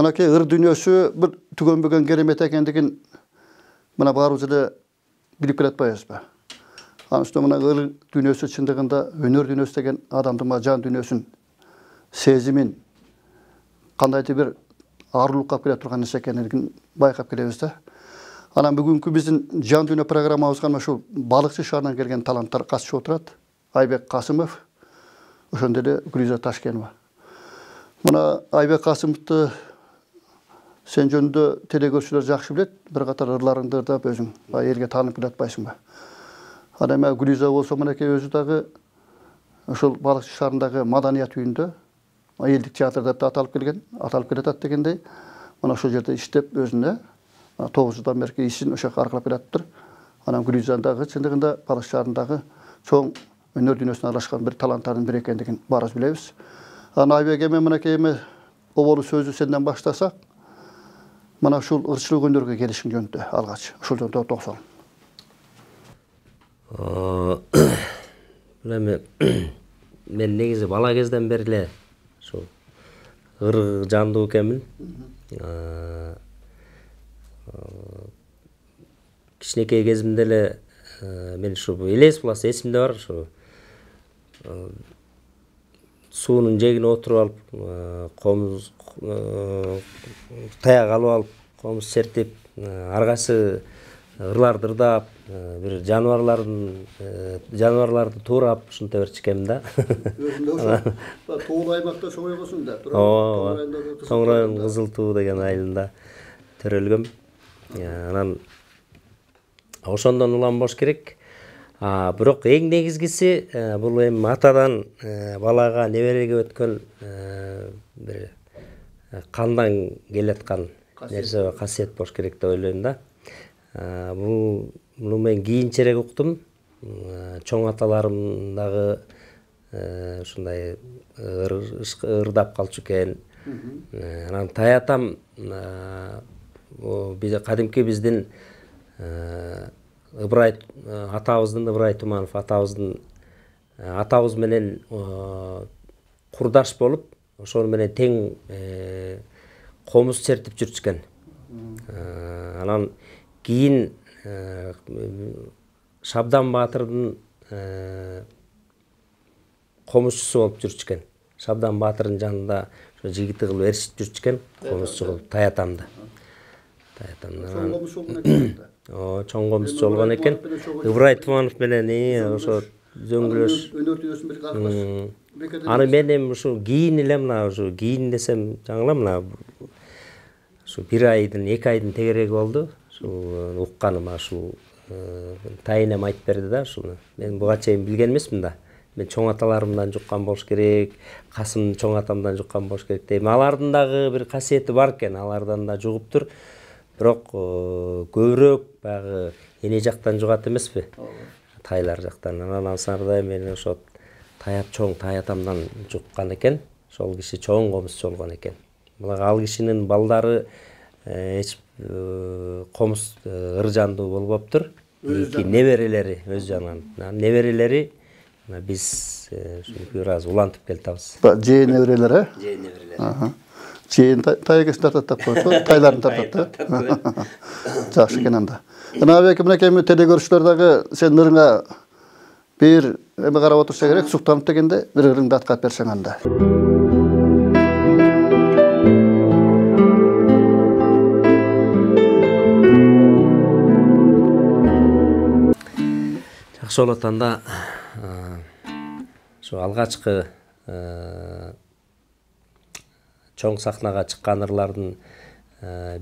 Mınaki ыр dünyası bir tükenbegen keremет ekendigin mına barыбыз эле bilip keletpayбызбы. Анын үстүнө мына ыр dünyası чындыгында өнөр dünyası деген адамдын жан dünyasынын сезимин кандайдыр бир арулукка алып келе турган нерсе экендигин байкап келебиз да. Анан бүгүнкү биздин жан dünya программабызга мына ушул балыкчы шаарынан келген таланттар катышып отурат. Айбек Касымов, ошондой эле Гүлиза Ташкенова. Мына Айбек Касымовду сен жөнүндө телекөрүүчүлөр жакшы билет, бир катар ырларыңды да өзүң элге таанып келе атпайсыңбы? Анан эми Гүлиза болсо мынакей өзү дагы ошол балыкчы шаарындагы маданият үйүндө элдик театрда аталып келатат дегендей, мына ошол жерде иштеп өзүнө 9 жылдан бери ишин ошо аркылап келатыптыр. Анан Гүлизанын дагы чындыгында балыкчы шаарындагы чоң өнөр дүйнөсүнө аралашкан бир таланттардын бири экендигин баарыбыз билебиз. Анан Айбек эми мынакей оболу сөзү сенден баштасак, мына ушул ырчылык өнөргө келишиң жөнүндө алгач ушул жөнүндө токсол. Мен негизи бала кезден бери эле ушул ыр жандуу экенмин. Кичинекей кезимде эле мен ушу элес буласы эсимде бар, ушу суунун жээгине отуруп алып, комуз таяк алып алып, комуз чертип, аргасы ырларды ырдап, бир жаныбарларды туурап ушинте берчикемин да. Өзүндө ошо Тоол аймакта чоңойгонсуң да. Тоң район Кызыл Туу деген айылында төрөлгөм. Анан ошондон уланбош керек. Бирок эң негизгиси бул эми атадан балага, небереге өткөн бир кандан келаткан нерсе, касиет болуш керек деп ойлойм да. Муну мен кийинчерээк уктум. Чоң аталарым дагы ушундай ырдап калчу экен. Анан таятам кадимки биздин Ыбырай атабыздын, Ыбырай Туманов атабыз менен курдаш болуп, ошол менен тең комуз чертип жүрчүкен. Анан кийин Шабдан Баатырдын комузчусу болуп жүрчүкен. Шабдан Баатырдын жанында жигити кылып эршип жүрчүкен, комузчу кылып таятамды. Чоң комузчу болгон экен. Ыбырай Туманов менен ошо зөңгүлөш. Аны мен эми ушу кийин эле мына ушу кийин десем жаңыла мына ушу 1 айдын 2 айдын тегереги болду. Ушул укканым ушул тайынем айтып берди да ушуну. Мен буга чейин билген эмесмин да. Мен чоң аталарымдан жуккан болуш керек, Касым чоң атамдан жуккан болуш керек дейм. Алардын дагы бир касиети бар экен, алардан да жугуптур. Бирок көбүрөөк баягы эне жактан жугат эмеспи? Тайлар жактан. Анан ансарда мен ошо чоң таятамдан жуккан экен. Ошол киши чоң комузчу болгон экен. Ал кишинин балдары эч комуз ыр жандуу болбоптур. Эки неберелери өз жанынан. Неберелери биз бир аз улантып келатабыз. Жээ неберелери? Жээ неберелери. Жээн таягысын тартат деп коет, тайларын тартат да. Жакшы экен анда. Айбек мынакей теле көрүүчүлөр дагы сен ырыңа бир эме карап отурса керек, суктанып дегенде бир ырыңды аткарып берсең анда. Жакшы болот анда. Ошо алгачкы чоң сахнага чыккан ырлардын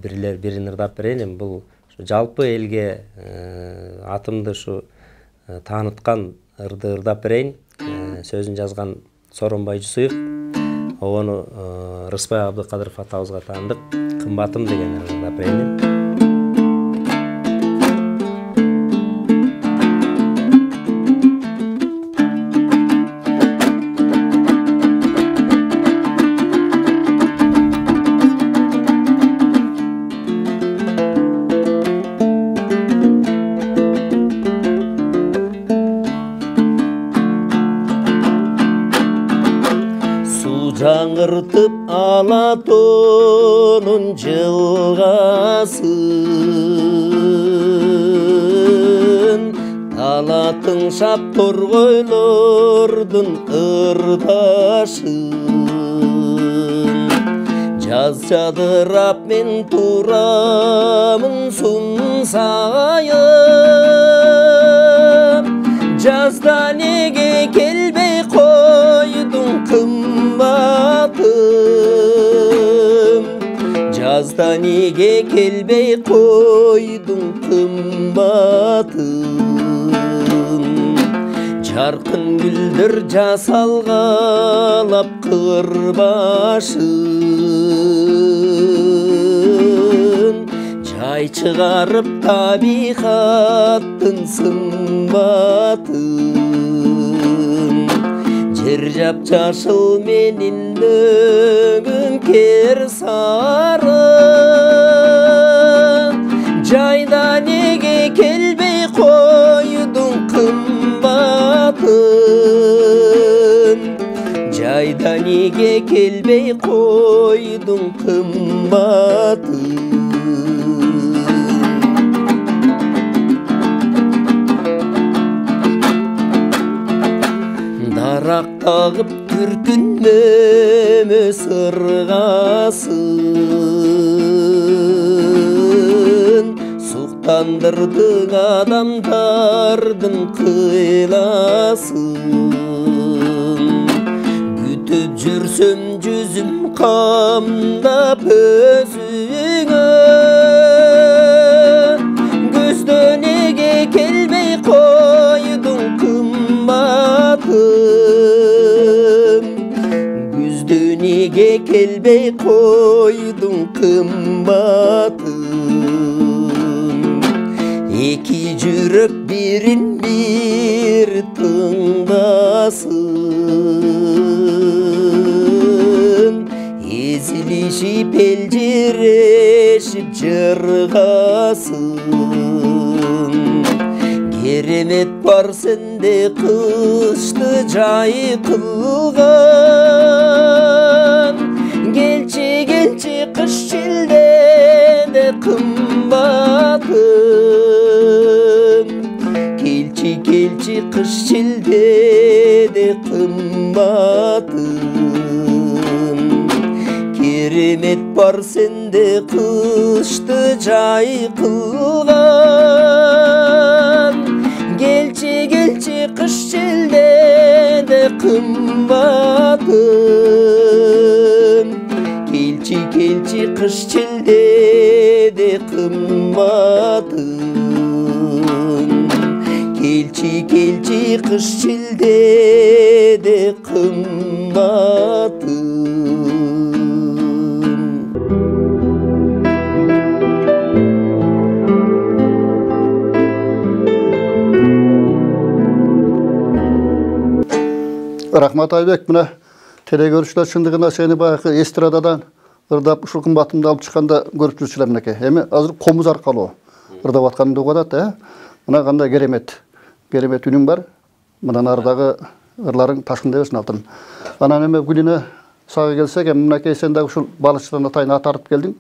бирин ырдап берейин. Бул жалпы элге атымды ушу тааныткан ырды ырдап берейин. Сөзүн жазган Сооронбай Жусуев. Ону Рыспай Абдыкадыров атабызга таандык. Кымбатым деген ырдап берейин. Жаңыртып алатонун алатын шап торгойлордун ырдашын жаз жадырап мен турамын сун сайып жазда неге келбей койдуң кымбатым жазда неге келбей койдуң кымбатым жарқын гүлдер жасалгалап кыр башын жай чыгарып табихаттын сымбатын жер жапжашыл менин дөңүң кер сары жайда неге келбей койдуң кымбатын жайда неге келбей койдуң кымбатын дарак тагып түркүнмөмө сыргасын суктандырдың адамдардын кыйласын күтүп жүрсөм жүзүм камдап өзүңө көздө неге келбей койдуң кымбатым күздө неге келбей койдуң кымбатым эки жүрөк бирин бир тыңдасын эзилишип элжирешип жыргасын керемет бар сенде кышты жай кылган келчи келчи кыш шилдеде кымбатым келчи келчи кыш шилдеде кымбатым керемет бар сенде кышты жай кылган келчи келчи кыш шилдеде кымбатым келчи келчи кыш шилдеде кымбатым келчи келчи кыш шилдеде кымбатым Рахмат Айбек, мына телекөрүүчүлөр чындыгында сени баягы эстрададан ырдап ушул кымбатымды алып чыкканда көрүп жүрчүлөр мынакей. Эми азыр комуз аркылуу ырдап атканды угуп атат, Мына кандай керемет үнүң бар. Мына нардагы ырларың ташкындай берсин алтын. Анан эми Гүлине сага келсек, мынакей сен дагы ушул балыкчылыктан атайын атарып келдиң.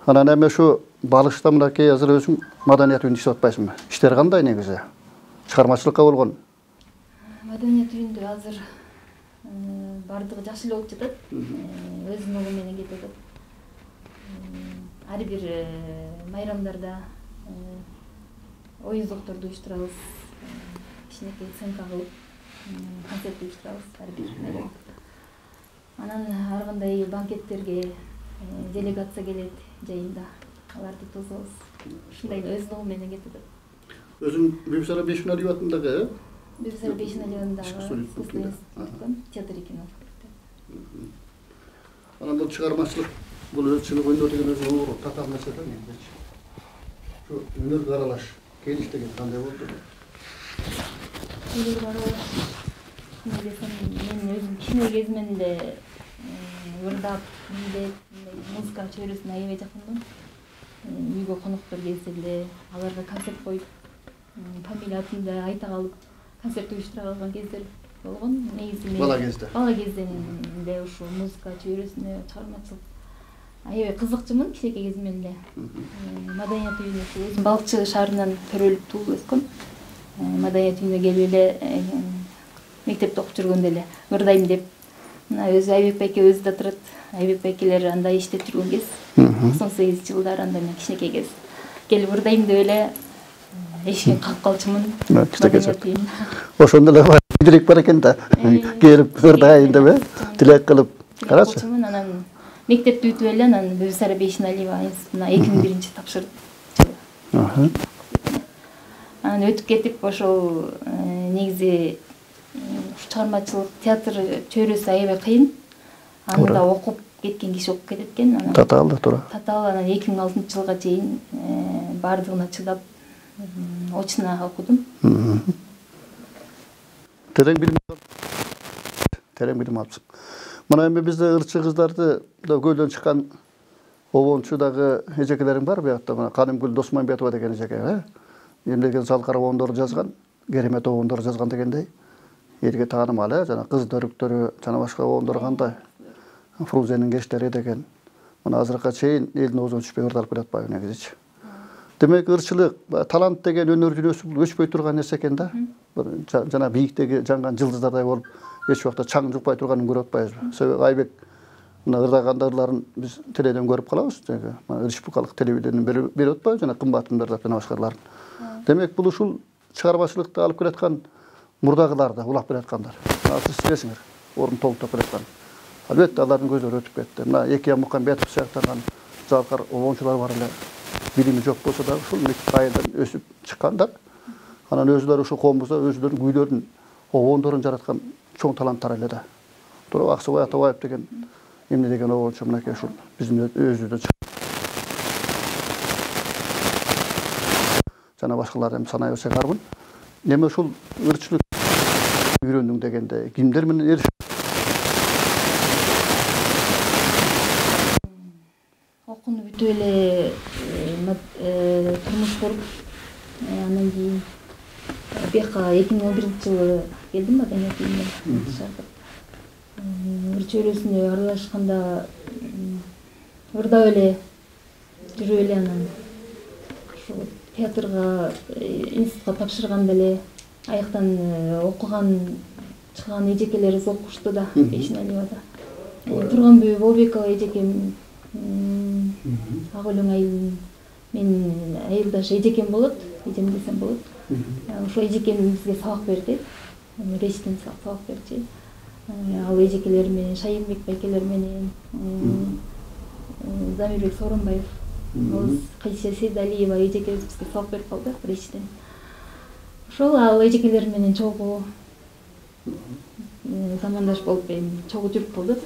Анан эми ушу балыкчылыкта мынакей азыр өзүң маданият үйүндө иштеп атпайсыңбы? Иштер кандай негизи? Чыгармачылыкка болгон Маданият үйүндө азыр бардыгы жакшы эле болуп жатат. Өзүнүн угу менен кетип атат. Ар бир майрамдарда оюнзокторду уюштурабыз. Кичинекей сценка кылып концерт уюштурабыз ар бир майрам. Анан ар кандай банкеттерге делегация келет жайында. Аларды тособуз. Ушундай өзүнүн угу менен кетип атат. Өзүң Бибисара Бешмин Алиеватындагы Бибисара Бешмин Алиеватындагы театр экен ал. Анан бул чыгармачылык, бул өзчүлүк өнөр деген өзү татар нерсе да негизи. Şu өнөргө аралаш келиштеген кандай болду? Өнөргө аралаш мен өзүм кичине кезимде ырдап, бийлеп, музыка чөйрөсүнө аябай жакынмын. Үйгө коноктор келсе эле аларга концерт коюп, фамилия атында айта калып, концерт уюштура калган кездер болгон. Негизи мен бала кезден эле ушул музыка чөйрөсүнө чыгармачылык аябай кызыкчумун кичинекей кезимден эле. Маданият үйүнө өзүм балыкчы шаарынан төрөлүп туулуп өскөм. маданият үйүнө келип эле мектепте окуп жүргөндө эле ырдайм деп мына өзү Айбек байке өзү да турат. Айбек байкелер анда иштеп жүргөн кез 98 жылдары анда мен кичинекей кез келип ырдайм деп эле эшикин кагып калчумун. Ошондо эле бирик бар экен да. Келип ырдайын деп тилек кылып. Карачы. Анан мектепти бүтүп эле анан Бибисара Бейшеналиева институтуна 2001 тапшырдым. Анан өтүп кетип ошол негизи чыгармачылык театр чөйрөсү аябай кыйын. Аны да окуп кеткен киши окуп кетет экен. Анан Татаал да туура. Татаал анан 2006 жылга чейин баардыгына чыдап очно окудум. Терең билим алыпсың. Мына эми бизде ырчы кыздарды көйдөн чыккан обончу дагы эжекелериң бар буякта. Мына Канымгүл Досманбетова деген эжеке, эмнеген залкар обондорду жазган, керемет обондорду жазган дегендей. Элге таанымал, жана кыз дөрүктөрү, жана башка обондор кандай. Фрузенин кештери деген. Мына азыркыга чейин элдин оозуна түшпөй ырдалып келатпайбы негизичи. Демек ырчылык, талант деген өнөр дүйнөсү бул өчпөй турган нерсе экен да. Жана бийиктеги жанган жылдыздардай болуп, эч убакта чаң жукпай турганын көрүп атпайбызбы? Себеби Айбек мына ырдаган ырларын биз теледен көрүп калабыз. Мына республикалык телевидениеден берип атпайбы жана кымбатымдар жана башкаларын. Демек бул ушул чыгармачылыкты алып келаткан мурдагыларды улап келаткандар. Сиз билесиңер, орун толуктап келаткан. Албетте алардын көздөр өтүп кетти. Мына Экия Мукамбетов сыяктаган залкар обончулар бар эле. Билими жок болсо да ушул айылдан өсүп чыккандар. Анан өзүлөрү ушул коомубузда өзүлөрүнүн күүлөрүн, обондорун жараткан чоң таланттар эле да. Тура Аксыбай Атабаев деген эмне деген обончу мынакей ушул биздин өзүбүздөн жана башкаларды эми санай берсек арбын. Эми ушул ырчылык үйрөндүң дегенде кимдер менен окууну бүтүп эле турмуш куруп анан кийин бияка 2011 жылы келдим маданият үйүнө шақырып. Ыр чөйрөсүнө аралашканда ырдап эле жүрүп эле анан ошо театрга институтка тапшырганда эле аяктан окуган чыккан эжекелерибиз окушту да Бейшеналиевада. Турганбүй Болбекова эжекем ак өлөң айылдын менин айылдаш эжекем болот, эжем десем болот. Ошо эжекем бизге сабак берди. Речтен сабак берчү. Ал эжекелер менен Шайымбек байкелер менен Замирбек Сооронбаев, Кайся Сейдалиева эжекебиз бизге сабак берип калды речтен. Ошол ал эжекелер менен чогуу замандаш болуп чогуу жүрүп калдык.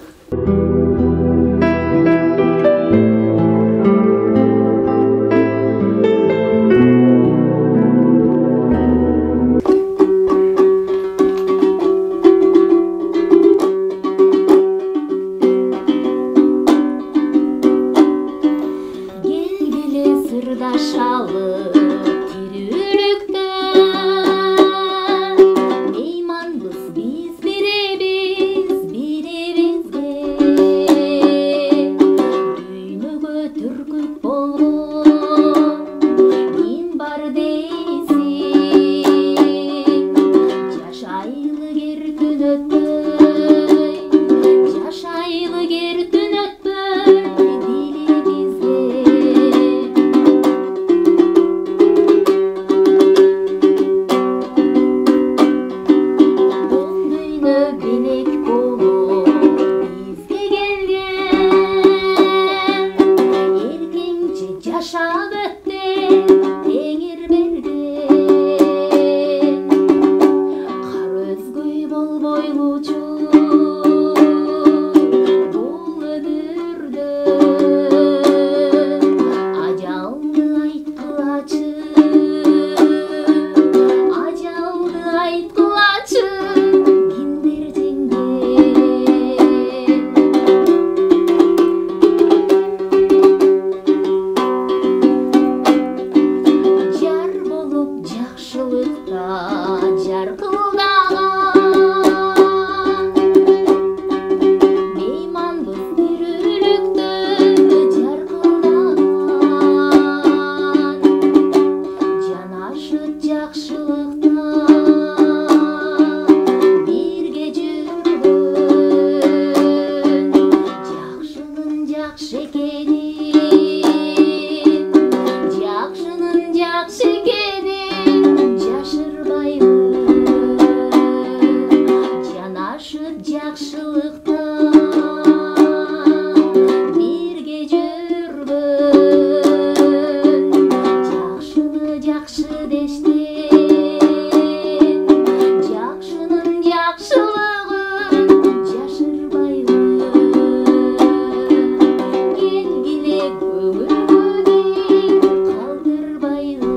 жакшы экенин жашырбайбыз, жанашып жакшылыкта бирге жүрбүз, жакшыны жакшы дештин, жакшынын жакшылыгын жашырбайбыз, келгиле көңүлгө дейин калтырбайбыз.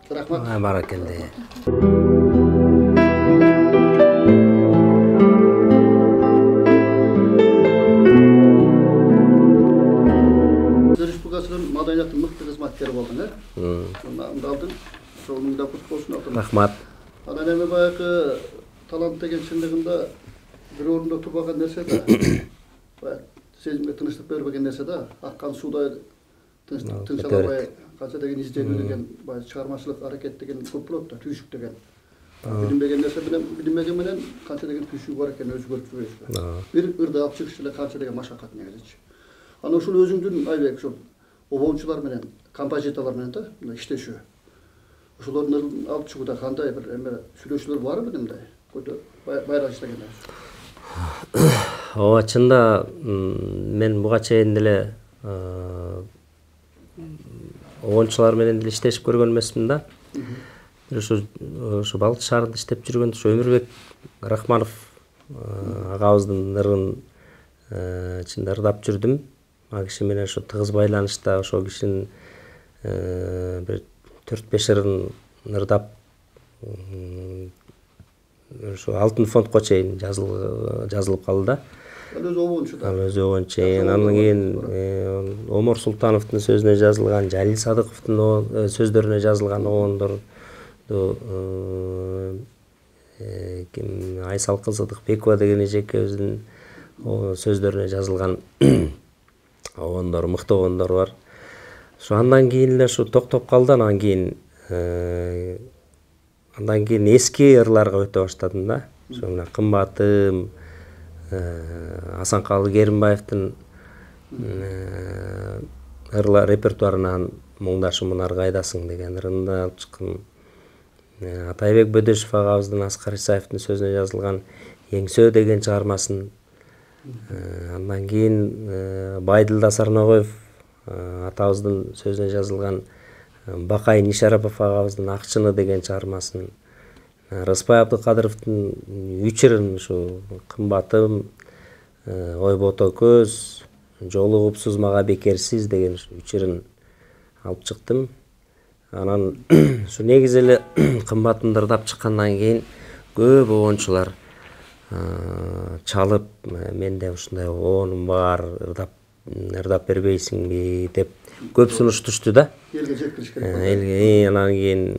Рахмат. Баракелде. Республикасынын маданияттын мыкты кызматкери болдуң, Намды алдың. Жолуң да кут болсун алдың. Рахмат. Анан эми баягы талант деген чындыгында бир орунда турбаган нерсе да. Баягы сезимге тынчтык бербеген нерсе да. Аккан суудай тынч албай канча деген изденүү деген баягы чыгармачылык аракет деген көп болот да, түйшүк деген. Билинбеген нерсе менен билинмеген менен канча деген түйшүк бар экенин өзү көрүп жүрөсүз. Бир ырды алып чыгыш эле канча деген машакат негизичи. Аны ушул өзүңдүн Айбек ушул обончулар менен, композиторлор менен да мындай иштешүү. Ошолордун алып чыгууда кандай бир эме сүйлөшүүлөр барбы мындай? Көтө байрак иштегенде. Ооба, чында мен буга чейин деле обончулар менен деле иштешип көргөн эмесмин да. Ошо Балык шаарында иштеп жүргөндө ошо Өмүрбек Рахманов агабыздын ырын чында ырдап жүрдүм. Ал киши менен ошо тыгыз байланышта ошол кишинин бир 4-5 ырын ырдап ошо Алтын фондко чейин жазылып калды да. Ал өзү обончу да. Ал өзү обончу. Андан кийин Омор Султановдун сөзүнө жазылган, Жалил Садыковдун сөздөрүнө жазылган обондорду Айсал кызы Ыдыкбекова деген эжекебиздин сөздөрүнө жазылган обондор, мыкты обондор бар. Ошо андан кийин эле ушу токтоп калды, андан кийин эски ырларга өтө баштадым да. Ошо мына Кымбатым, Асанкалы Керимбаевдин ырлар репертуарынан Муңдашым мунар кайдасың деген ырынды алып чыккан. Атайбек Бөдөшев агабыздын Аскар Исаевдин сөзүнө жазылган Еңсөө деген чыгармасын. Андан кийин Байдылда Сарногоев атабыздын сөзүнө жазылган Бакай Нишарапов агабыздын Акчыны деген чыгармасын. Рыспай Абдыкадыровдун 3 ырын ушу Кымбатым, Ойбото көз, Жолугупсуз мага бекерсиз деген 3 ырын алып чыктым. Анан ушу негизи эле Кымбатымды ырдап чыккандан кийин көп обончулар чалып, менде ушундай обонум бар, ырдап бербейсиңби деп көп сунуштушту да. Элге жеткириш керек. Анан кийин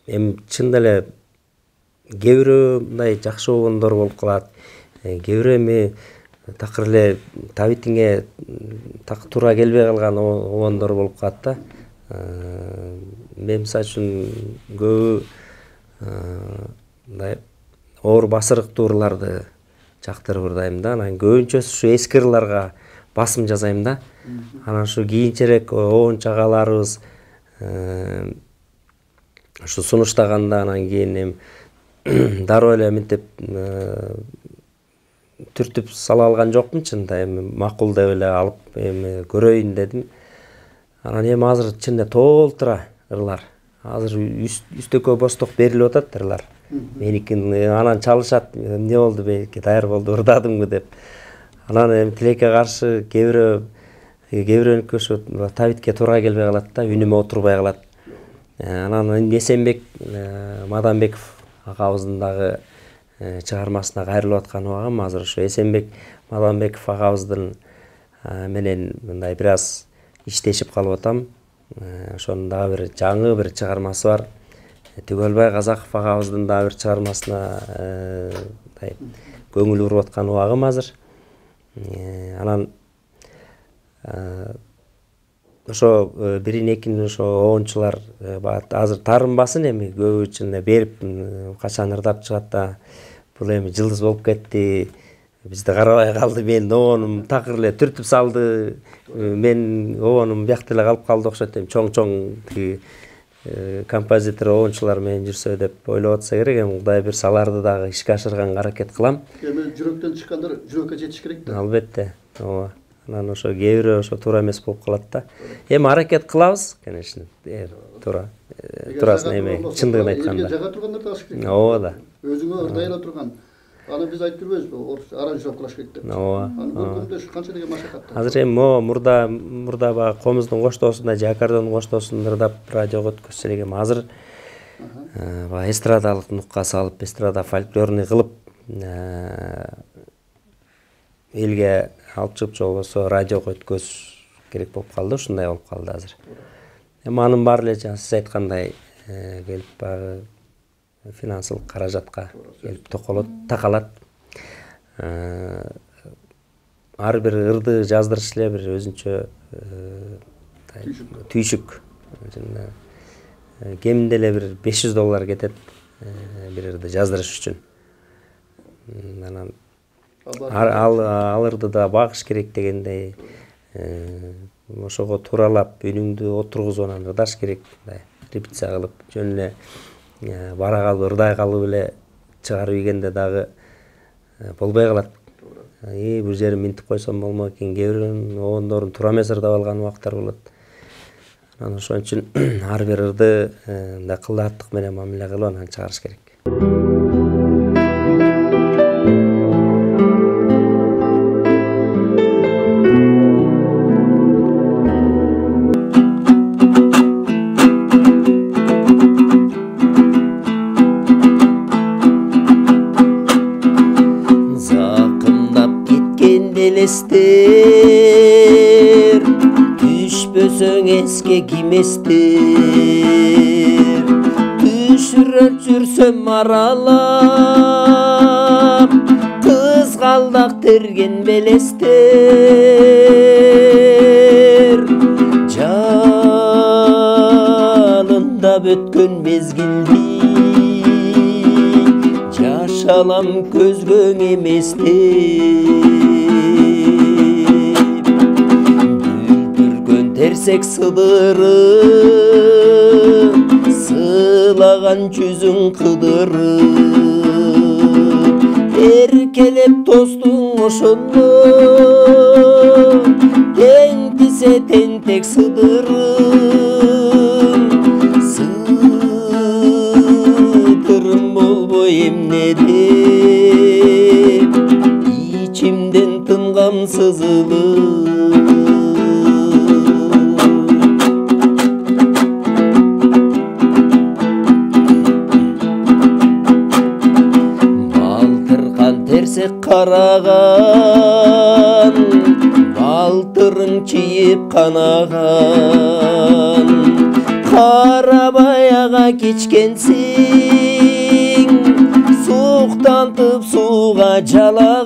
эми чын эле кээ бирөө мындай жакшы обондор болуп калат. Кээ бирөө эми такыр эле табитиңе так туура келбей калган обондор болуп калат да. Мен мисалы үчүн көбү мындай оор басырыктуу ырларды жактырып ырдайм да. Анан көбүнчөсү ушу эски ырларга басым жасайм да. Анан ушу кийинчерээк обончу агаларыбыз ушу сунуштаганда анан кийин эми дароо эле мынтип түртүп сала алган жокмун чында. Эми макул деп эле алып эми көрөйүн дедим. Анан эми азыр чын эле толтура ырлар. Азыр үстөккө босток берилип атат ырлар. Меникин анан чалышат. Эмне болду, бейки даяр болду, ырдадыңбы деп. Анан эми тилекке каршы кээ бирөөнүкү ушу табитке туура келбей калат да, үнүмө отурбай калат. Анан Эсенбек Маданбеков агабыздын дагы чыгармасына кайрылып аткан убагым азыр ушу Эсенбек Маданбеков агабыздын менен мындай бир аз иштешип калып атам. Ошонун дагы бир жаңы бир чыгармасы бар. Түгөлбай Казаков агабыздын дагы бир чыгармасына көңүл буруп аткан убагым азыр. Анан ошо бирин-экин ошо обончулар азыр таарынбасын, эми көбү үчүн берип качан ырдап чыгат да, бул эми жылдыз болуп кетти, бизди карабай калды. Менин обонум такыр эле түртүп салды. Мен обонум биякта эле калып калды окшойт дейм. Чоң тиги композитор обончулар менен жүрсө деп ойлоп атса керек. Эми Кудай бир саларды дагы ишке ашырганга аракет кылам. Эми жүрөктөн чыккандар жүрөккө жетиш керек да. Албетте. Ооба. Анан ошо кээ бирөө ошо туура эмес болуп калат да. Эми аракет кылабыз, конечно. Туура. Турасын эми чындыгын айтканда. Жага тургандар да алыш керек. Ооба да. Өзүңө ырдайла турган. Аны биз айтып жүрбөйбүзбү? Аранжировка кылыш керек деп. Ооба. Аны көргөндө канча деген машакат. Азыр эми мурда баягы комуздун коштоосунда же аккордеондун коштоосун ырдап радиого өткөзсө элек, эми азыр баягы эстрадалык нукка салып, эстрада фольклорный кылып элге алып чыгып же болбосо радиого өткөзүш керек болуп калды. Ушундай болуп калды азыр. Эми анын баары эле жана сиз айткандай келип баягы финансылык каражатка келип такалат. Ар бир ырды жаздырыш эле бир өзүнчө түйшүк. Кеминде эле бир $500 кетет бир ырды жаздырыш үчүн. Анан ал ырды да багыш керек дегендей, ошого тууралап үнүңдү отургузуп анан ырдаш керек. Репетиция кылып, жөн эле бара калып ырдай калып эле чыгарып ийгенде дагы болбой калат. Бул жерин минтип койсом болмок экен, кээ бирөөнүн обондорун туура эмес ырдап алган убактар болот. Анан ошон үчүн ар бир ырды мындай кылдаттык менен мамиле кылып анан чыгарыш керек. Elestер түшпөсөң эске киместер, түшүрөп жүрсөм аралап, кызгалдак терген белестер. Жанындап өткөн мезгилди жашалам көзгөң эместеп, терсек сыдырып, сылаган жүзүң кыдырып, эркелеп тостуң ошондо тентисе тентек сыдырым, сыдырым болбой эмне деп ичимден тынгам сызылып. Караган балтырың чийип канаган, карабаяга кичкенсиң, суктантып сууга жалаган,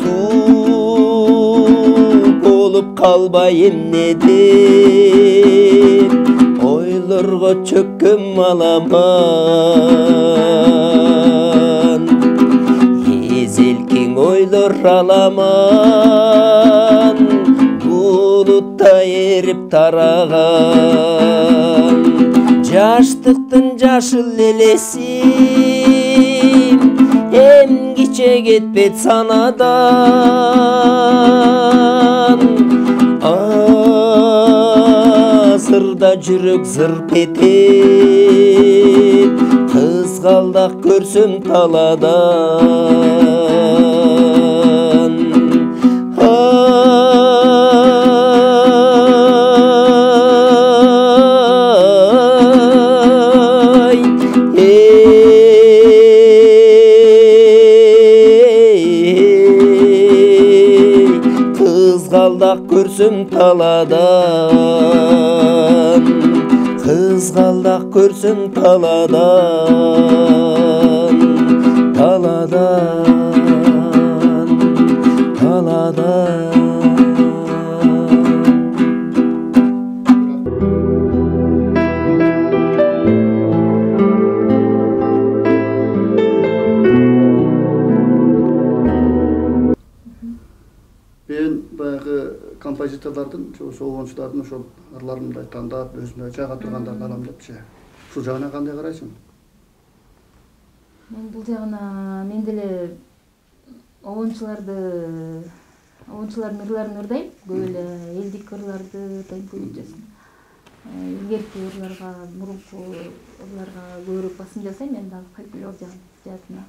суу болуп калбай эмне деп ойлорго чөккөн маламан, эзелкең ойлор аламан, булутта эрип тараган, жаштыктын жашыл элеси эмгиче кетпейт санадан, азырда жүрөк зырп этет, кызгалдак көрсөм таладан. Кызгалдак көрсөм таладан, кызгалдак көрсөм таладан, таладан, таладан. композиторлардын, оончулардын ошол ырларын мындай тандап, өзүнө жайга тургандарын алам депчи. Ушул жагына кандай карайсың? Мен бул жагына мен деле оончулардын ырларын ырдайм. Көп эле элдик ырларды ырдайм көбүнчөсүн. Илгерки ырларга, мурунку ырларга көбүрөөк басым жасайм. Мен дагы фольклор жаатына.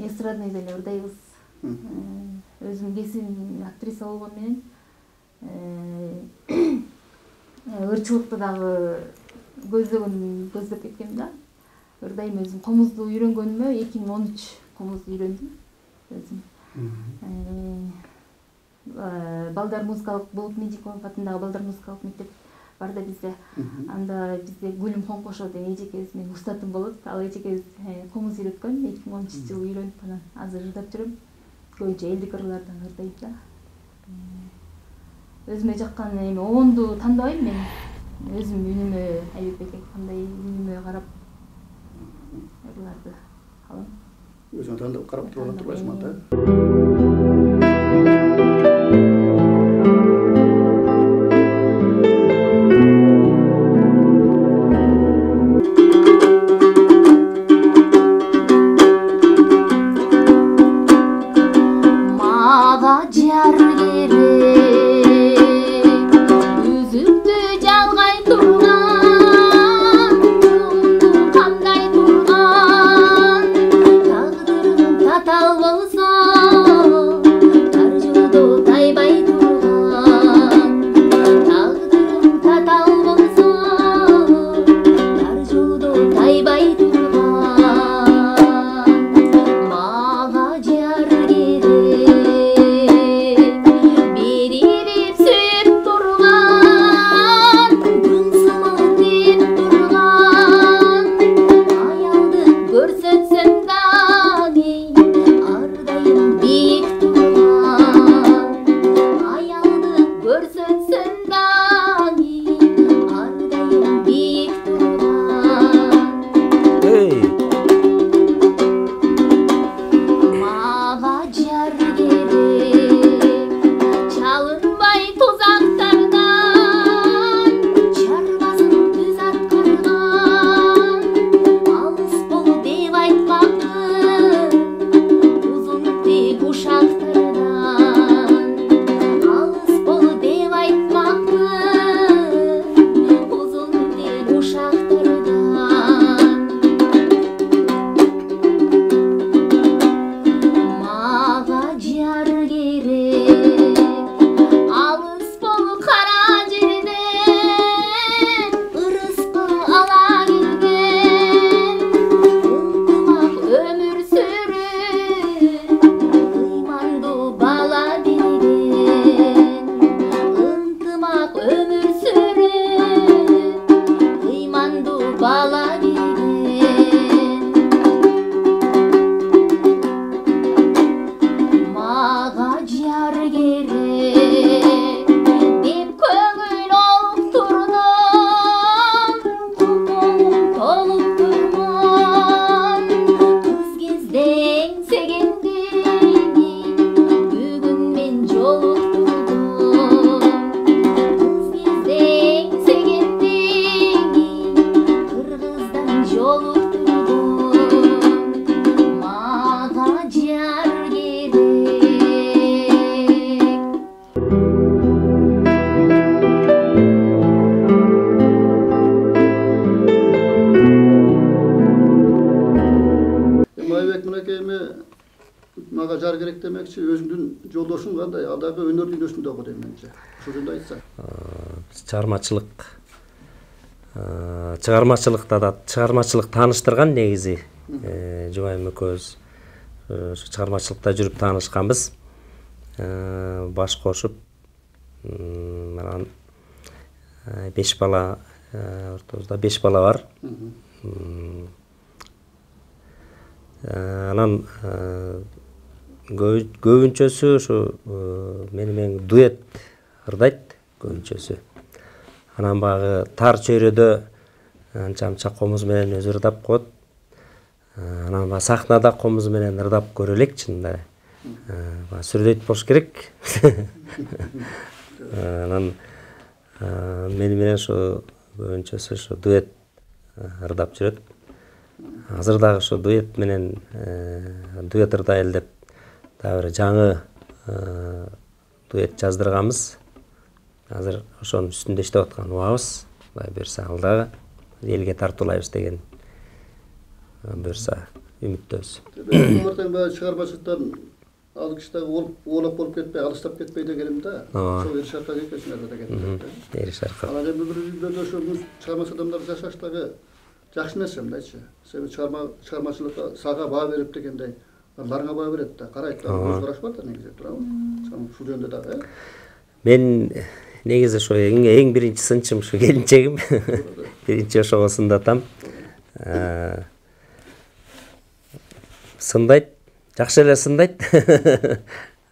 Эстрадный деле ырдайбыз. Өзүм кесибим актриса болгон менен ырчылыкты дагы көздөп кеткем да. Ырдайм өзүм. Комузду үйрөнгөнүмө 2013 комузду үйрөндүм өзүм. Балдар музыкалык болуп Медиков атындагы балдар музыкалык мектеп бар да бизде. Анда бизде Гүлүм Коңкошо деген эжекебиз менин устатым болот. Ал эжекебиз комуз үйрөткөн. 2013 жылы үйрөнүп анан азыр ырдап жүрөм. Көбүнчө элдик ырлардан ырдайм да. Өзүмө жаккан эми оонду тандабайм мен. Өзүм үнүмө Айбек кандай үнүмө карап ырларды алам. Өзүңө тандап карап турбайсың да. Мага жар керек демекчи, өзүңдүн жолдошуң кандай? Ал дагы өнөр дүйнөсүндө окуйт менимче. Ушул жөнүндө айтсаң. Чыгармачылык тааныштырган негизи. Жубайым экөөбүз чыгармачылыкта жүрүп таанышканбыз. Баш кошуп, анан 5 бала, ортобузда 5 бала бар. Анан көбүнчөсү ушу менен дуэт ырдайт көбүнчөсү. Анан багы тар чөйрөдө анча комуз менен өзү ырдап коет. Анан сахнада комуз менен ырдап көрө элекчи мындай. сүрдөйт болуш керек. Анан мени менен ошо көбүнчөсү ошо дуэт ырдап жүрөт. Азыр дагы ошо дуэт менен дуэт ырдайыл деп дагы бир жаңы дуэт жаздырганбыз. Азыр ошонун үстүндө иштеп аткан убабыз. Кудай буюрса ал дагы элге тартуулайбыз деген буюрса үмүттөбүз. Чыгармачылыктан ал киши дагы оолап болуп кетпей, алыстап кетпей дегеним да. Ошол Эршатка кеткенсиңер деген. Эршатка. Анан эми бир үйдө ошо чыгармачы адамдар жашаш дагы жакшы нерсе мындайчы. Себеби чыгармачылыкка сага баа берип дегендей, аларга баа берет да, карайт да, көз караш бар да негизи, туурабы? Ушул жөнүндө дагы. Мен негизи ошо эң биринчи сынчым ушу келинчегим. Биринчи ошого сындатам. Сындайт, жакшы эле сындайт.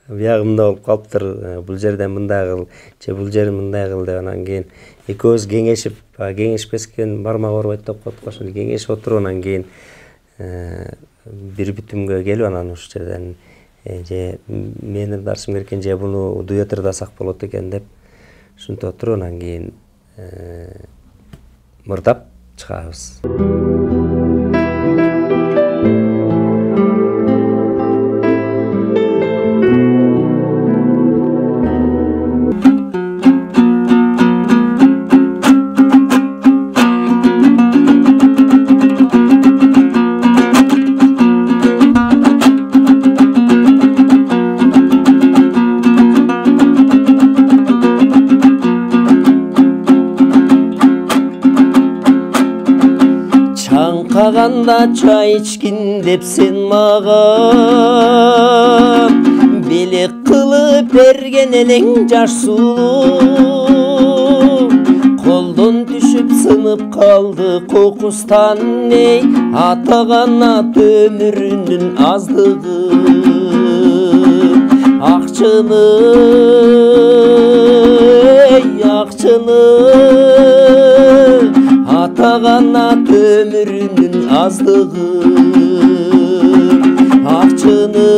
Биягымда болуп калыптыр, бул жерден мындай кыл, же бул жерин мындай кыл деп анан кийин экөөбүз кеңешип, кеңешпескен бармак оорубайт деп коет го, ошондо кеңешип отуруп анан кийин бир бүтүмгө келип анан ушул жерден же мен ырдашым керек экен, же буну дуэт ырдасак болот экен деп ушинтип отуруп анан кийин мырдап чыгабыз. Чаңкаганда чай ичкин деп сен мага белек кылып берген элең жаш сулуу. Колдон түшүп сынып калды кокустан эй, атаган ат өмүрүнүн аздыгы. Акчыны эй, акчыны атаган ат өмүрүнүн аздыгы. Акчыны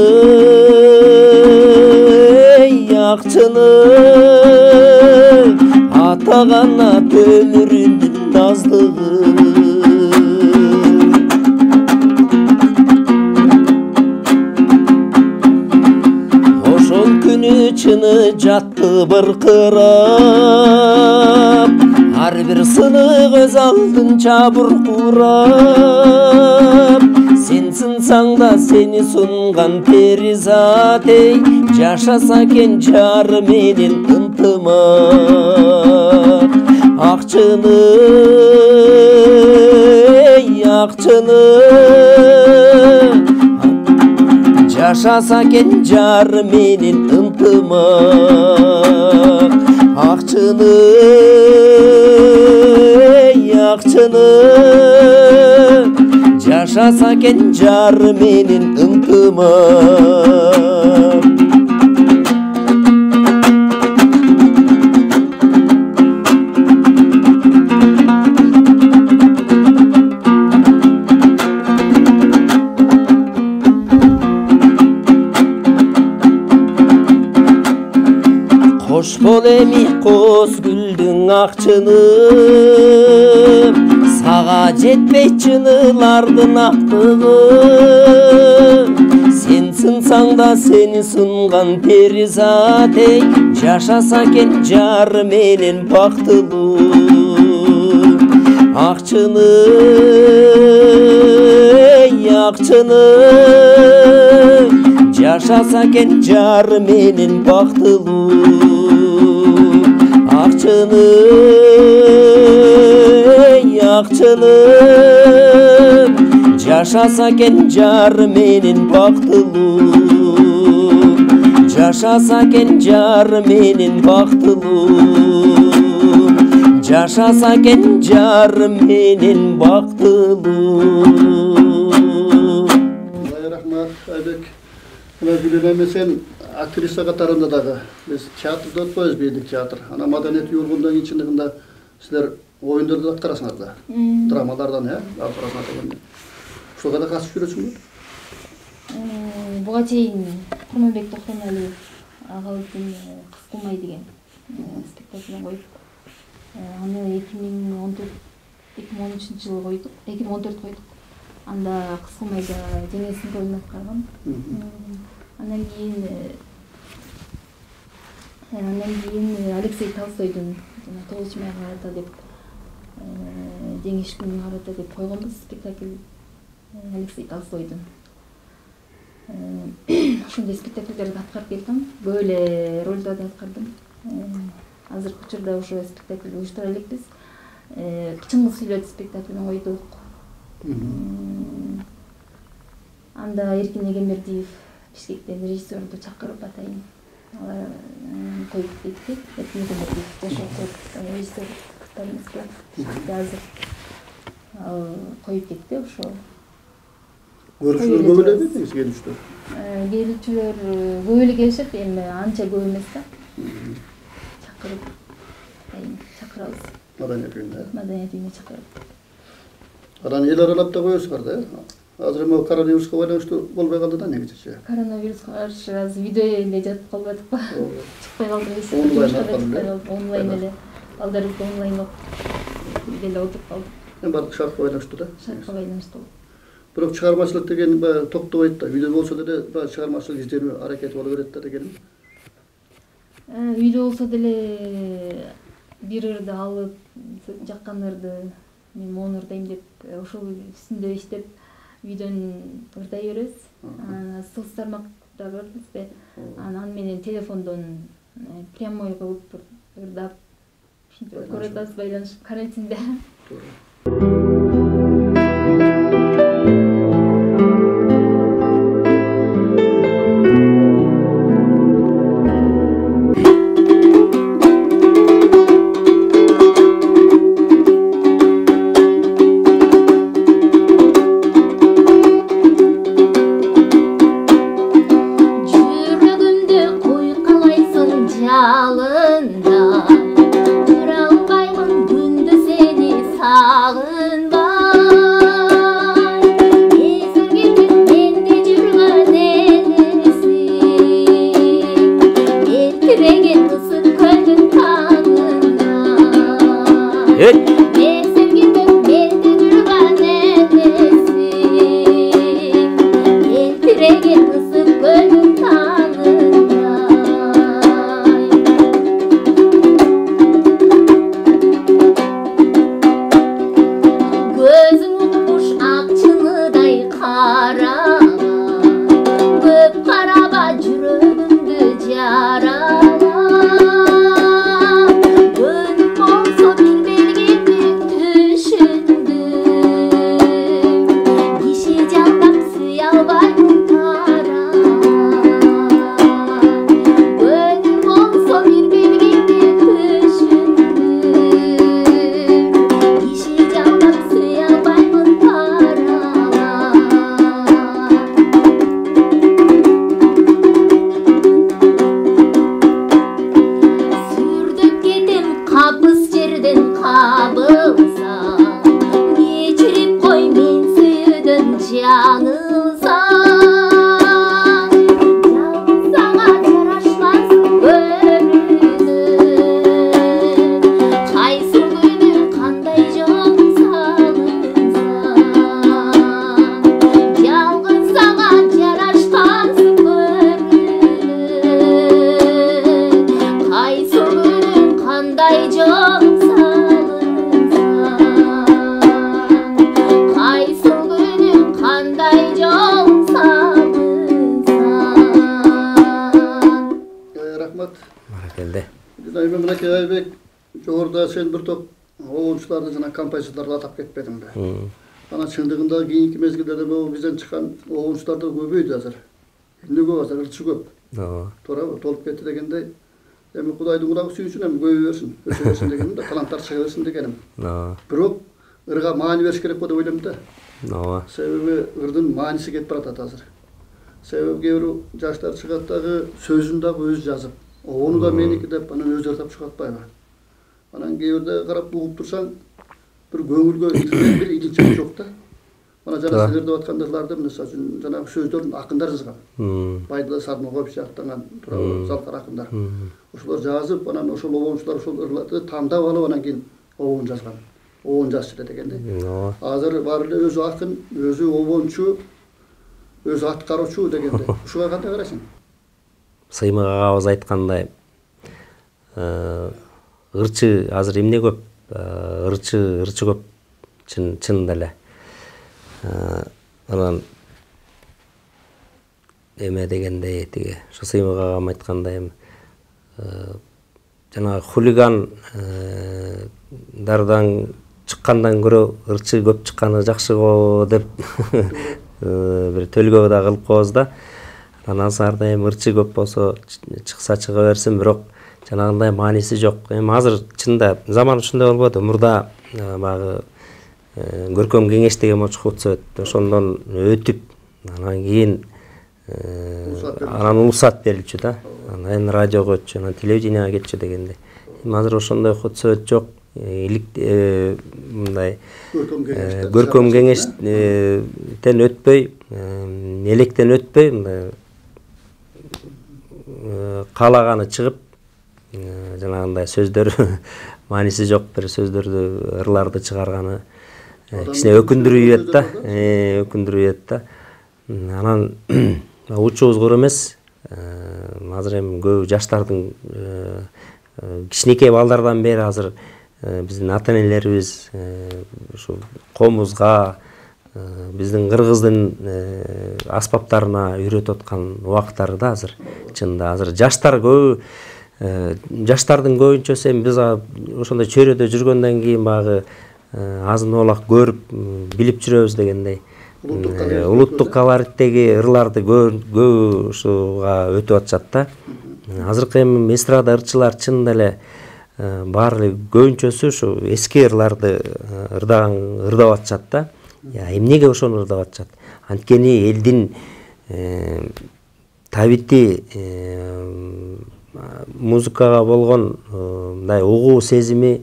эй, акчыны атаган ат өмүрүнүн аздыгы. Ошол күнү чыны жатты быркырап, ар бир сынык өз алдынча буркурап. Сен сынсаң да сени сунган перизат эй, жашаса экен жары менен ынтымак. Акчыны эй, акчыны жашаса экен жары менен ынтымак. Акчыны эй, акчыны жашаса экен жары менен ынтымак. Кош бол эми коз гүлдүң акчыны, сага жетпей чынылардын актыгы. Сен сынсаң да сени сунган перизат эй, жашаса экен жары менен бактылуу. Акчыны эй, акчыны жашаса экен жары менен бактылуу. Акчыны эй, акчыны жашаса экен жары менен бактылуу. Жашаса экен жары менен бактылуу. Жашаса экен жары менен бактылуу. Рахмат Айбек. Билем сен актриса катарында дагы биз театрда өтпөйбүз, бейдик театр. Ана маданият юлгундан ичиндигинде силер оюндарды да аткарасыңар да. Драмалардан, аткарасыңар дегенде. Ошого да катышып жүрөсүңбү? Буга чейин Курманбек Токтомалиев агабыздын Кыз кылмай деген спектаклин коюп, аны 2013-жылы койдук, 2014 койдук. Анда Кыз кылмайда жеңесин ролун аткарган. Андан кийин Алексей Толстойдун Тогуз майга карата деп жеңиш күнүнө карата деп койгонбуз спектакль. Алексей Толстойдун. Ошондой спектакльдерди аткарып келдим. Көп эле ролдорду аткардым. Азыркы учурда ошо спектакль уюштура элекпиз. Чыңгыз сүйлөт спектаклин койдук. Анда Эркин Эгембердиев Бишкектен режиссерду чакырып атайын. Алар коюп кетти. Эркин Эгембердиев жашоо режиссер кытарыбызга азыр коюп кетти ошо. Görüşler көп эле эмес келишти. Келүүчүлөр көп эле келишет, эми анча көп эмес да. Чакырабыз. Маданият үйүнө. Маданият үйүнө чакырып. Анан эл аралап да коесуңар да. Азыр эми коронавируска байланыштуу болбой калды да негизичи. Коронавируска каршы аз үйдө эле жатып калбадыкпы? Чыкпай калдык. Онлайн эле. Балдарыбызды онлайн окуп үйдө эле отуруп калдык. Эми баардык шартка байланыштуу да. Шартка байланыштуу. Бирок чыгармачылык деген баягы токтобойт да. Үйдө болсо деле баягы чыгармачылык изденүү аракети боло берет да дегеним. Үйдө болсо деле бир ырды алып, жаккан ырды мен мону ырдайм деп ошол үстүндө иштеп үйдөн ырдай беребиз. Соц тармакта бар бизде. Анан менен телефондон прямой кылып ырдап көрөт атабыз байланышып карантинде. Жогоруда сен бир топ оюнчуларды жана композиторлорду атап кетпедиңби? Анан чындыгында кийинки мезгилдерде могу бизден чыккан оюнчулар да көбөйдү азыр. Эмне көп азыр ырчы көп. Туурабы? Толуп кетти дегендей. Эми Кудайдын кулагы сүйүнсүн, эми көбөй берсин, өсө берсин дегеним да, таланттар чыга берсин дегеним. Бирок ырга маани бериш керек деп ойлойм да. Себеби ырдын мааниси кетип баратат азыр. Себеби кээ бир жаштар чыгат дагы сөзүн дагы өзү жазып, ону да меники деп анан өзү ырдап чыгып атпайбы? Анан кээ бирде карап угуп турсаң, бир көңүлгө бир илинчек жок да. Mana жана силер деп аткандырларды мисалы үчүн жанагы сөздөрүн акындар жазган. Байдалы Сармогов сыяктаган тууралуу залкар акындар. Ошолор жазып, анан ошол обончулар ошолорду тандап алып анан кийин обон жазган. Обон жазчу дегенде. Азыр баары эле өзү акын, өзү обончу, өзү аткаруучу дегенде. Ушуга кандай карайсың? Сыймык агабыз айткандай, ырчы азыр эмне көп? Ырчы көп чынында эле. Анан эме дегендей тиги ошо Сыймык агам айткандай жанагы хулигандардан чыккандан көрө ырчы көп чыкканы жакшы го деп бир төлгө да кылып коебуз да. Анан ар дайым ырчы көп болсо чыкса чыга берсин, бирок жанагындай мааниси жок. Эми азыр чында заман ушундай болбоду. Мурда багы көркөм кеңеш деген мочкут сөт. Ошондон өтүп, анан кийин анан улусат берилчү да. Анан радиого өтчү, анан телевиденияга кетчү дегенде. Эми азыр ошондой хут сөт жок. Мындай көркөм кеңештен өтпөй, электен өтпөй, мындай каалаганы чыгып, жанагындай сөздөр мааниси жок бир сөздөрдү, ырларды чыгарганы кичине өкүндүрүп да, Анан учубуз кур эмес. Азыр эми көп жаштардын кичинекей балдардан бери азыр биздин ата-энелерибиз ушу комузга, биздин кыргыздын аспаптарына үйрөтүп аткан убактары да азыр. Чында азыр жаштар көп, жаштардын көбүнчөсү эми биз ошондой чөйрөдө жүргөндөн кийин багы азын оолак көрүп, билип жүрөбүз дегендей. Улуттук колориттеги ырларды көп ушуга өтүп атышат да. Азыркы эми эстрада ырчылар чынында эле баары көбүнчөсү ушу эски ырларды ырдап атышат да. Эмнеге ошону ырдап атышат? Анткени элдин табити музыкага болгон мындай угуу сезими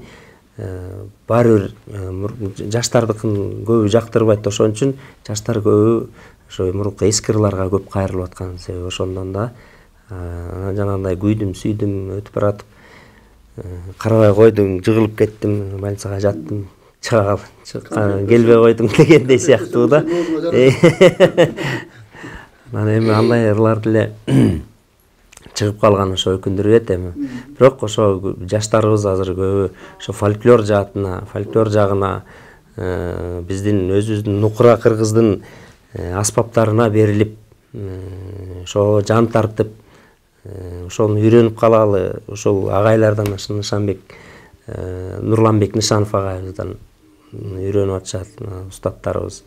баары бир жаштардыкын көбү жактырбайт. Ошон үчүн жаштар көбү ошо мурунку эски ырларга көп кайрылып аткан себеби ошондон да. Жанагындай күйдүм, сүйдүм, өтүп баратып, карабай койдуң, жыгылып кеттим, больницага жаттым, чыккан келбей койдуң дегендей сыяктуу да. Анан эми андай ырларды эле чыгып калган ошо өкүндүрүп эми. Бирок ошо жаштарыбыз азыр көбү ошо фольклор жагына биздин өзүбүздүн нукура кыргыздын аспаптарына берилип, ошо жан тартып, ошону үйрөнүп калалы. Ошол агайлардан Нышанбек, Нурланбек Нышанов агайыбыздан үйрөнүп атышат устаттарыбыз.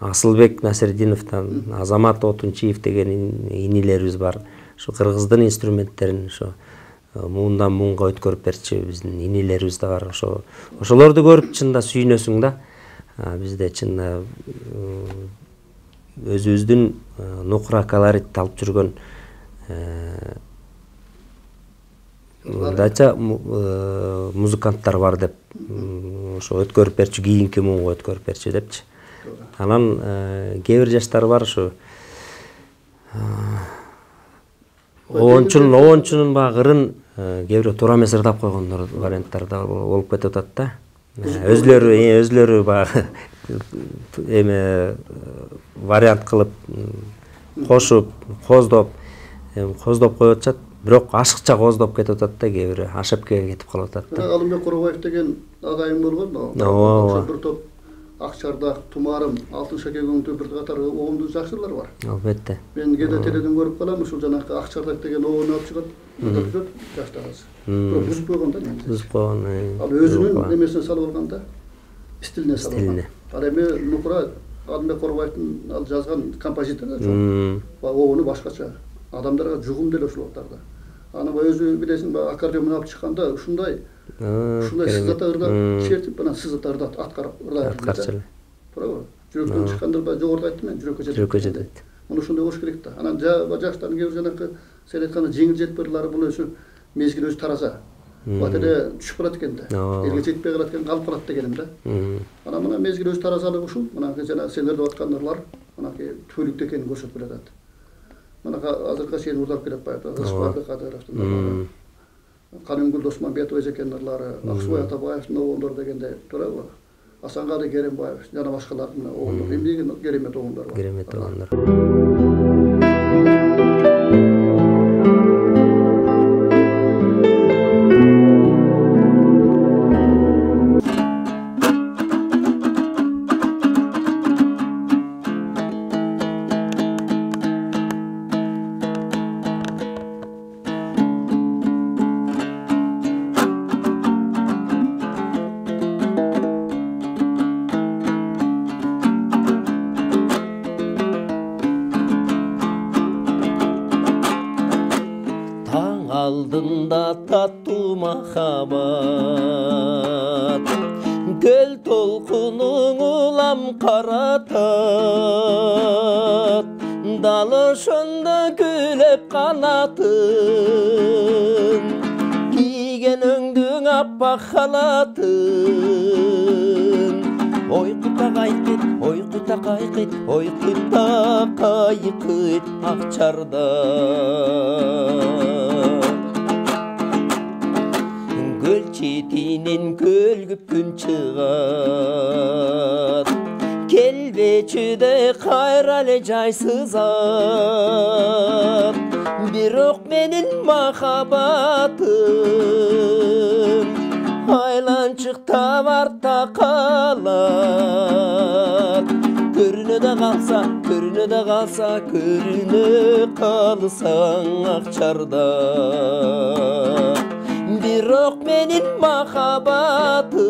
Асылбек Насирдиновдон, Азамат Отунчиев деген инилерибиз бар. Ошо кыргыздын инструменттерин ошо муундан муунга өткөрүп берчү биздин инилерибиз да бар. Ошолорду көрүп чында сүйүнөсүң да. Бизде чында өзүбүздүн нукура колорит алып жүргөн мындайча музыканттар бар деп, ошо өткөрүп берчү, кийинки муунга өткөрүп берчү депчи. Анан кээ бир жаштар бар ушу обончунун багы ырын кээ бирөө туура эмес ырдап койгондор варианттар да болуп кетип атат да. Өзлөрү багы эме вариант кылып кошуп, коздоп коюп атышат. Бирок ашыкча коздоп кетип атат да, кээ бирөө ошибкага кетип калып атат да. Алымбек Коробаев деген агайым болгон. Ошо бир топ Акчардак, Тумарым, Алтын Шакегөңдө бир катар обондуу жакшылар бар. Албетте. Мен кээде теледен көрүп калам, ушул жанакы Акчардак деген обону алып чыгат. Өтөт жаштарыбыз. Бирок бузуп койгон да. Бузуп койгон. Ал өзүнүн немесине салып алганда, стилине салып алган. Ал эми нукура Алымбек Коробаевдин ал жазган композитор да чоң. Обону башкача. Адамдарга жугум деле ушулуктарда. Аны өзү билесиң, аккордеон менен алып чыкканда ушундай сызата ырдап чертип, анан сызата ырдап аткарчы. Туурабы? Жүрөктөн чыкканда жогоруда айттым мен, жүрөккө жетет. Муну ушундай болуш керек да. Анан жаштардын кээ бир жанакы сен айткандай жеңил жетпе ырлары бул өзү мезгил өзү тараза. Батере түшүп барат экен да. Элге жетпей калат экен, калып калат дегеним да. Анан мына мезгил өз таразалыгы ушул. Мынакы жана сендер деп аткандар мынакы түбөлүктө экенин көрсөтүп берет. Мынакы азыркы сени урдап келип атат. Ысбабек Кадыровдун Канымгүл Досманбетов эжекендерлары, Аксубай Атабаевдин оголдору дегенде туурабы? Асанкали Керимбаев жана башкалардын оголдору. Эмнеге керемет оголдор бар? Керемет оголдор. Алдында таттуу махаббат, көл толкунуң улам каратат, дал ошондо күлөп канатын, кийген өңдүң аппак халатын. Ой кута кайкыт, ой кута кайкыт, ой кута кайкыт Акчарда. Көл четинен көлгүп күн чыгат, келбечиде кайра эле жайсызат. Бирок менин махаббатым айланчыкта барта калат. Көрүнө да калса, көрүнө да калса, көрүнө калсаң Акчарда. Бирок менин махаббатым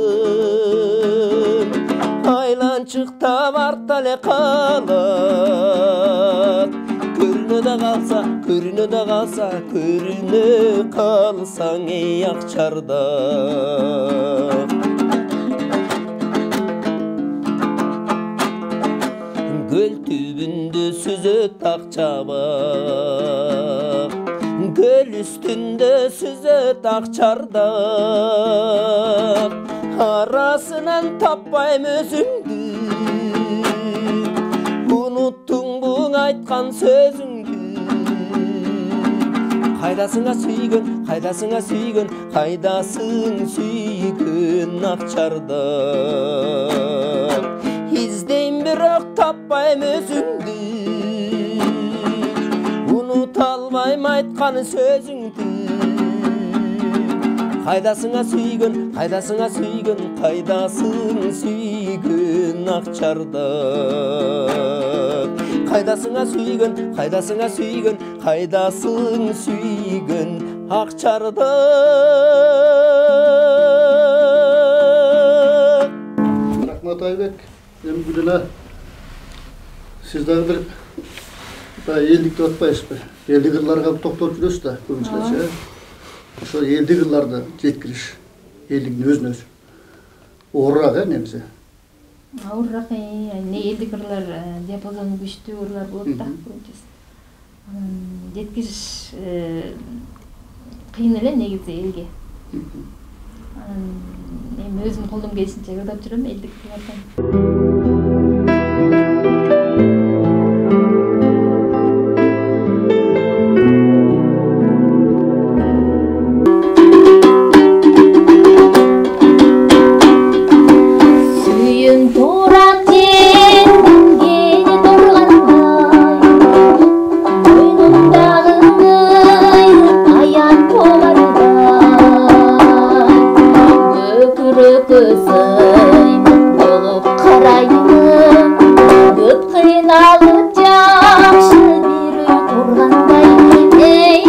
айланчыкта барта эле калат. Көрүнө да калса, көрүнө да калса, көрүнө калсаң эй Акчарда. Көл түбүндө сүзөт Акчабак, көл үстүндө сүзөт Акчардак. Арасынан таппайм өзүңдү, унуттуңбу айткан сөзүңдү. Кайдасыңа сүйгөн, кайдасыңа сүйгөн, кайдасың сүйгөн Акчардак. Издейм бирок таппайм өзүңдү, унута албайм айткан сөзүңдү. Кайдасыңа сүйгөн, кайдасыңа сүйгөн, кайдасың сүйгөн Акчардак. Кайдасыңа сүйгөн, кайдасыңа сүйгөн, кайдасың сүйгөн Акчардак. Рахмат Айбек. Эми Гүлена, сиз дагы бир элдик деп атпайсызбы? Элдик ырларга токтолуп жүрөсүз да көбүнчө. Ошо элдик ырларды жеткириш элдиктин өзүнө өзү оорураак негизи. Оорураак, эмне элдик ырлар диапазону күчтүү ырлар болот да көбүнчөсү. Жеткириш кыйын эле негизи элге. Эми өзүм колдон келишинче ырдап жүрөм элдик ырлардан. Hey,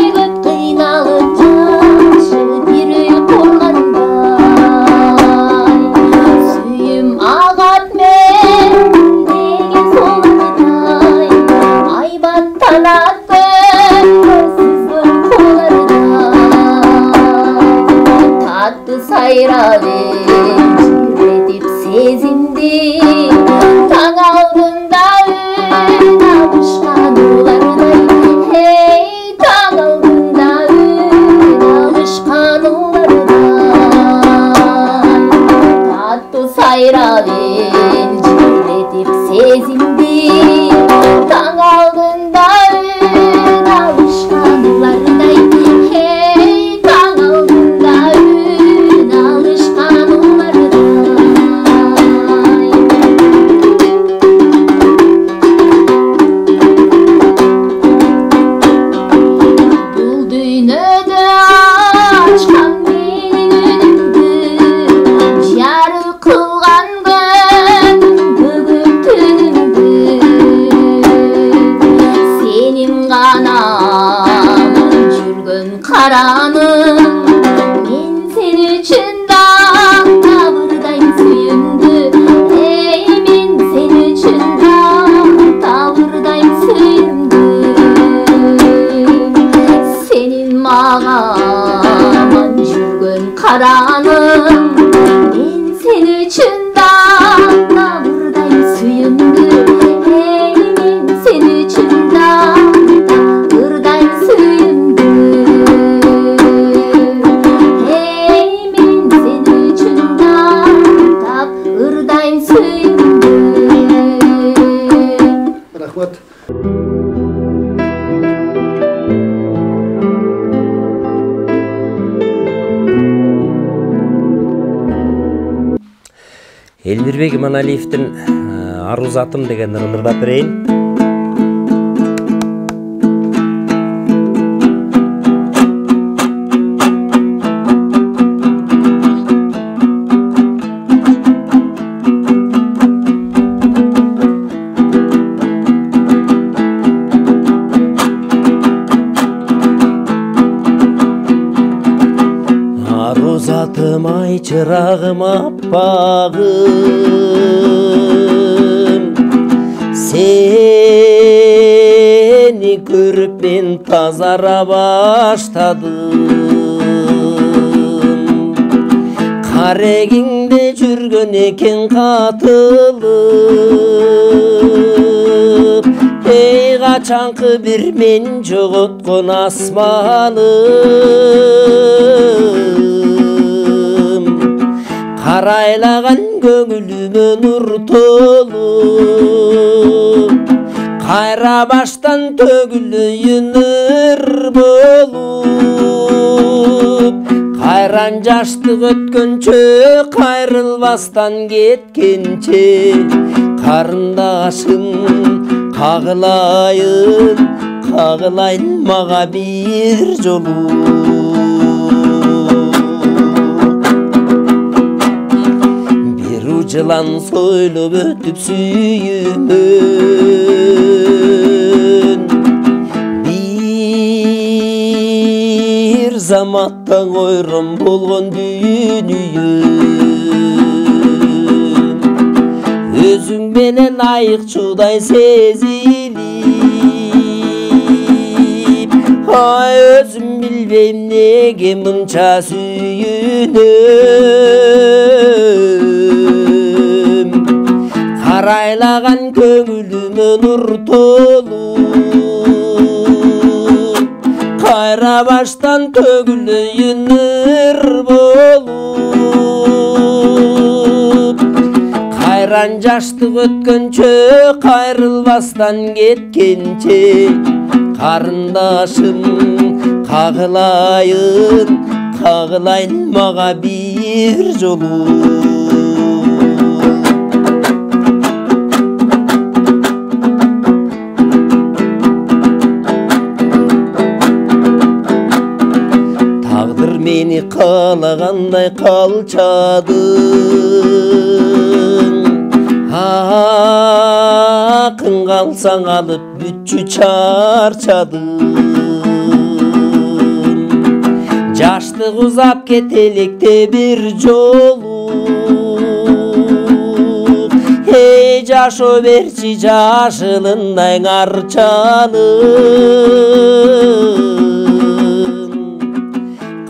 караным. Мен sen üçün табырдайм сүйүмдү. Эй, мен sen üçün табырдайм сүйүмдү. Сенин мага аман жүргөн караным. Мен sen üçün табырдайм сүйүмдү. Эй, мен sen üçün табырдайм сүйүмдү. Эй, мен sen üçün табырдайм сүйүмдү. Рахмат. Элмирбек Иманалиевдин Ару затым деген ырын ырдап берейин. Ару затым ай чырагым аппагым, сени көрүп мен тазара баштадым. Карегиңде жүргөн экен катылып, эй качанкы бир мен жоготкон асманым. Карайлаган көңүлүмө нур толуп, кайра баштан төгүлөйүн ыр болуп. Кайран жаштык өткөнчө, кайрылбастан кеткенче, карындашым кагылайын мага бир жолу. Жылан сойлоп өтүп сүйүмөн, бир заматта койрон болгон дүйнүйөм. Өзүң менен айыкчудай сезилип, ай өзүм билбейм неге мынча сүйүнөм. Карайлаган көңүлүмө нур толуп, кайра баштан төгүлөйүн ыр болуп. Кайран жаштык өткөнчө, кайрылбастан кеткенче, карындашым кагылайын мага бир жолу. Мени каалагандай калчадың, акын калсаң алып бүтчү чарчадың. Жаштык узап кетелекте бир жолу, эй жашоо берчи жашылындай арчалым.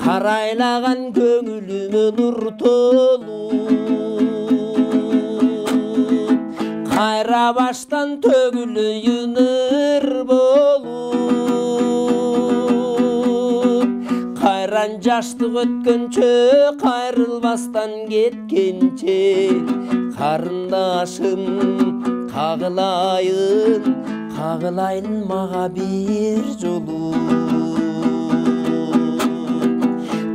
Карайлаган көңүлүмө нур толуп, кайра баштан төгүлөйүн ыр болуп. Кайран жаштык өткөнчө, кайрылбастан кеткенче, карындашым кагылайын мага бир жолу.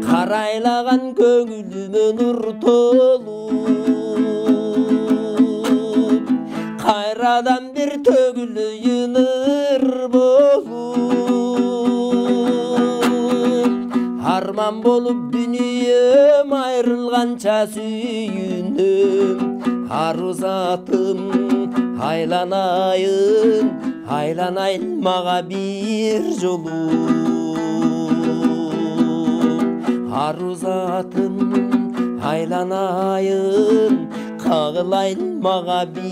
Карайлаган көңүлүмө нур толуп, кайрадан бир төгүлөйүн ыр болуп. Арман болуп дүнүйөм айрылганча сүйүнөм. Ару затым айланайын мага бир жолу. ару затым айланайын кагылайын мага бир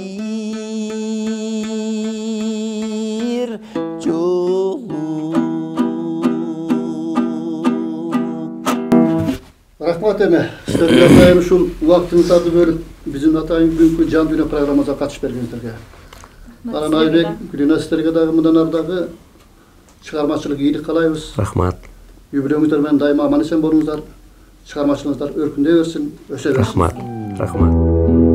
жолу. Рахмат эме. Сіздерге атайын ушул убактыңыздарды бөлүп, биздин атайын бүгүнкү жан дүйнө программабызга катышып бергениңиздерге. Анан Айбек, Гүлназ сіздерге дагы мындан ары дагы чыгармачылык ийгилик каалайбыз. Рахмат. Юбилейиңиздер менен дайыма аман эсен болуңуздар. Чыгармачылыгыңыздар өркүндөй берсин, өсө берсин. Рахмат.